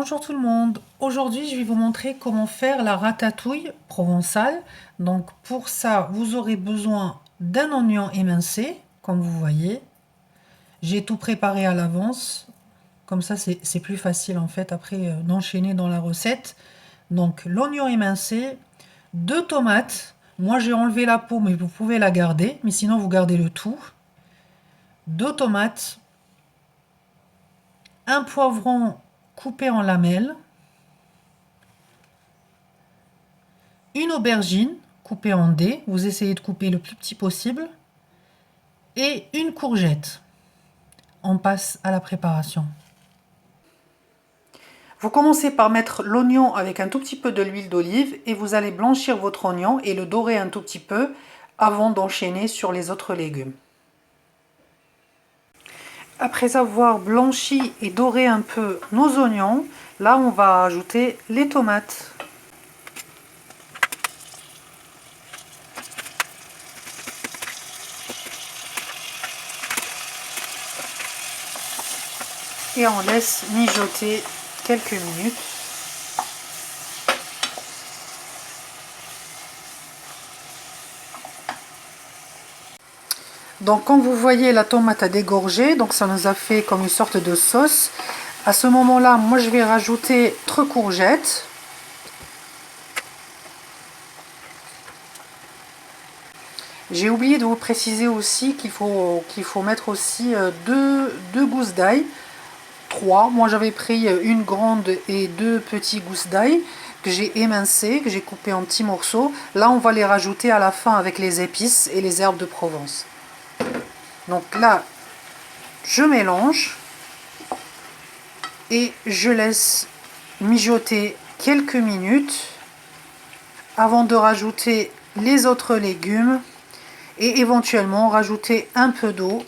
Bonjour tout le monde. Aujourd'hui, je vais vous montrer comment faire la ratatouille provençale. Donc pour ça, vous aurez besoin d'un oignon émincé, comme vous voyez. J'ai tout préparé à l'avance. Comme ça, c'est plus facile en fait après d'enchaîner dans la recette. Donc l'oignon émincé, 2 tomates. Moi, j'ai enlevé la peau, mais vous pouvez la garder. Mais sinon, vous gardez le tout. 2 tomates, un poivron coupé en lamelles, une aubergine coupée en dés, vous essayez de couper le plus petit possible, et une courgette. On passe à la préparation. Vous commencez par mettre l'oignon avec un tout petit peu de l'huile d'olive et vous allez blanchir votre oignon et le dorer un tout petit peu avant d'enchaîner sur les autres légumes. Après avoir blanchi et doré un peu nos oignons, là on va ajouter les tomates. Et on laisse mijoter quelques minutes. Donc quand vous voyez la tomate a dégorgé, donc ça nous a fait comme une sorte de sauce. À ce moment-là, moi je vais rajouter 3 courgettes. J'ai oublié de vous préciser aussi qu'il faut mettre aussi deux gousses d'ail. 3. Moi j'avais pris une grande et 2 petits gousses d'ail que j'ai émincées, que j'ai coupées en petits morceaux. Là on va les rajouter à la fin avec les épices et les herbes de Provence. Donc là, je mélange et je laisse mijoter quelques minutes avant de rajouter les autres légumes et éventuellement rajouter un peu d'eau.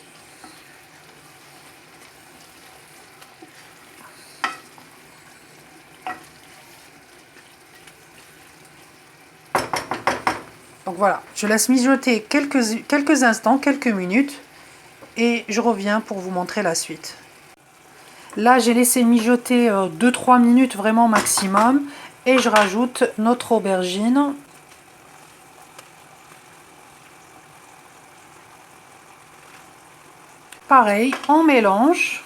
Donc voilà, je laisse mijoter quelques instants, quelques minutes et je reviens pour vous montrer la suite. Là, j'ai laissé mijoter 2-3 minutes vraiment maximum et je rajoute notre aubergine. Pareil, on mélange.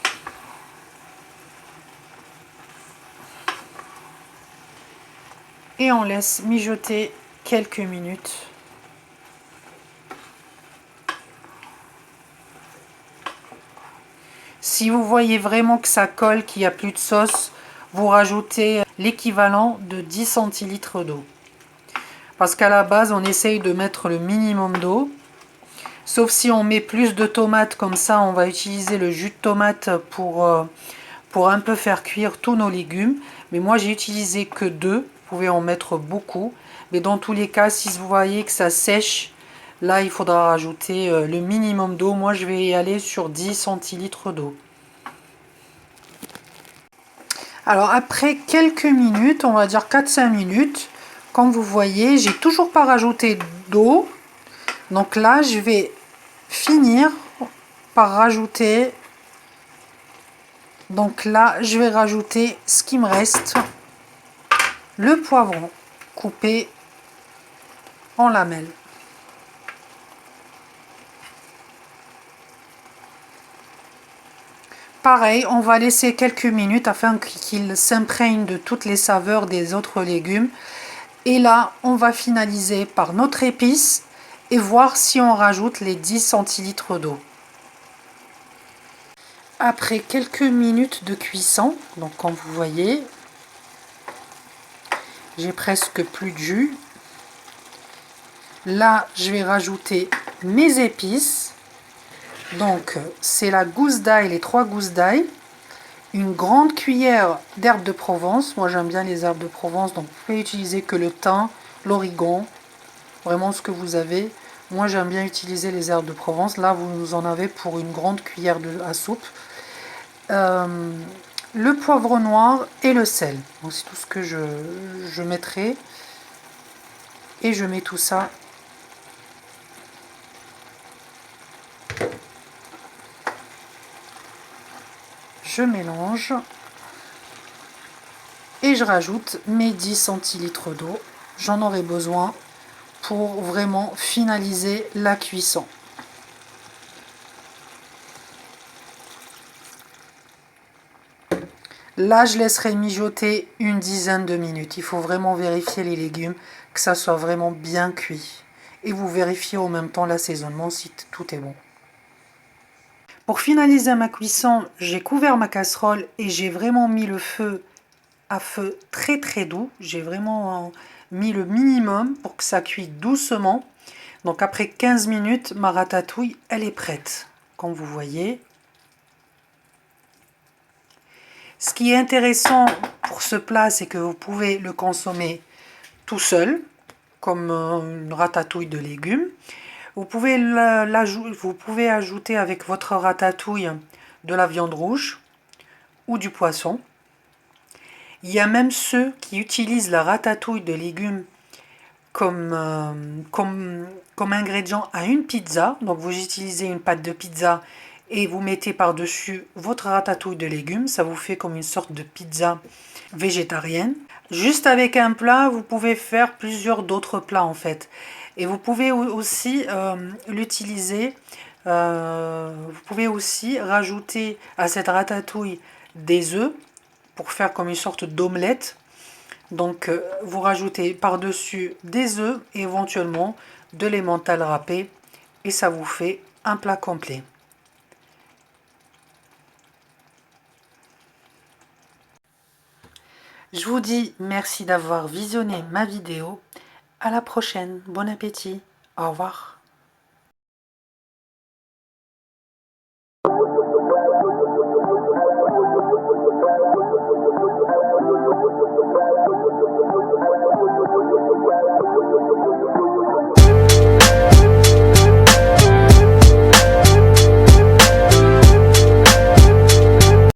Et on laisse mijoter quelques minutes. Si vous voyez vraiment que ça colle, qu'il n'y a plus de sauce, vous rajoutez l'équivalent de 10 centilitres d'eau. Parce qu'à la base, on essaye de mettre le minimum d'eau. Sauf si on met plus de tomates, comme ça, on va utiliser le jus de tomate pour un peu faire cuire tous nos légumes. Mais moi, j'ai utilisé que 2. Vous pouvez en mettre beaucoup. Mais dans tous les cas, si vous voyez que ça sèche, là, il faudra rajouter le minimum d'eau. Moi, je vais y aller sur 10 centilitres d'eau. Alors, après quelques minutes, on va dire 4-5 minutes, comme vous voyez, j'ai toujours pas rajouté d'eau. Donc là, je vais finir par rajouter... Donc là, je vais rajouter ce qui me reste, le poivron coupé en lamelles. Pareil, on va laisser quelques minutes afin qu'il s'imprègne de toutes les saveurs des autres légumes. Et là, on va finaliser par notre épice et voir si on rajoute les 10 centilitres d'eau. Après quelques minutes de cuisson, donc comme vous voyez, j'ai presque plus de jus. Là, je vais rajouter mes épices. Donc, c'est la gousse d'ail, les 3 gousses d'ail, une grande cuillère d'herbes de Provence. Moi, j'aime bien les herbes de Provence, donc vous pouvez utiliser que le thym, l'origan, vraiment ce que vous avez. Moi, j'aime bien utiliser les herbes de Provence. Là, vous en avez pour une grande cuillère à soupe. Le poivre noir et le sel. Donc, c'est tout ce que je mettrai. Et je mets tout ça. Je mélange. et je rajoute mes 10 centilitres d'eau. J'en aurai besoin pour vraiment finaliser la cuisson. Là, je laisserai mijoter une dizaine de minutes. Il faut vraiment vérifier les légumes, que ça soit vraiment bien cuit. Et vous vérifiez en même temps l'assaisonnement si tout est bon. Pour finaliser ma cuisson, j'ai couvert ma casserole et j'ai vraiment mis le feu à feu très très doux. J'ai vraiment mis le minimum pour que ça cuise doucement. Donc après 15 minutes, ma ratatouille, elle est prête, comme vous voyez. Ce qui est intéressant pour ce plat, c'est que vous pouvez le consommer tout seul, comme une ratatouille de légumes. Vous pouvez ajouter avec votre ratatouille de la viande rouge ou du poisson. Il y a même ceux qui utilisent la ratatouille de légumes comme ingrédient à une pizza. Donc vous utilisez une pâte de pizza et vous mettez par-dessus votre ratatouille de légumes. Ça vous fait comme une sorte de pizza végétarienne. Juste avec un plat, vous pouvez faire plusieurs d'autres plats en fait. Et vous pouvez aussi l'utiliser. Vous pouvez aussi rajouter à cette ratatouille des œufs pour faire comme une sorte d'omelette. Donc vous rajoutez par-dessus des œufs et éventuellement de l'emmental râpé et ça vous fait un plat complet. Je vous dis merci d'avoir visionné ma vidéo. À la prochaine. Bon appétit. Au revoir.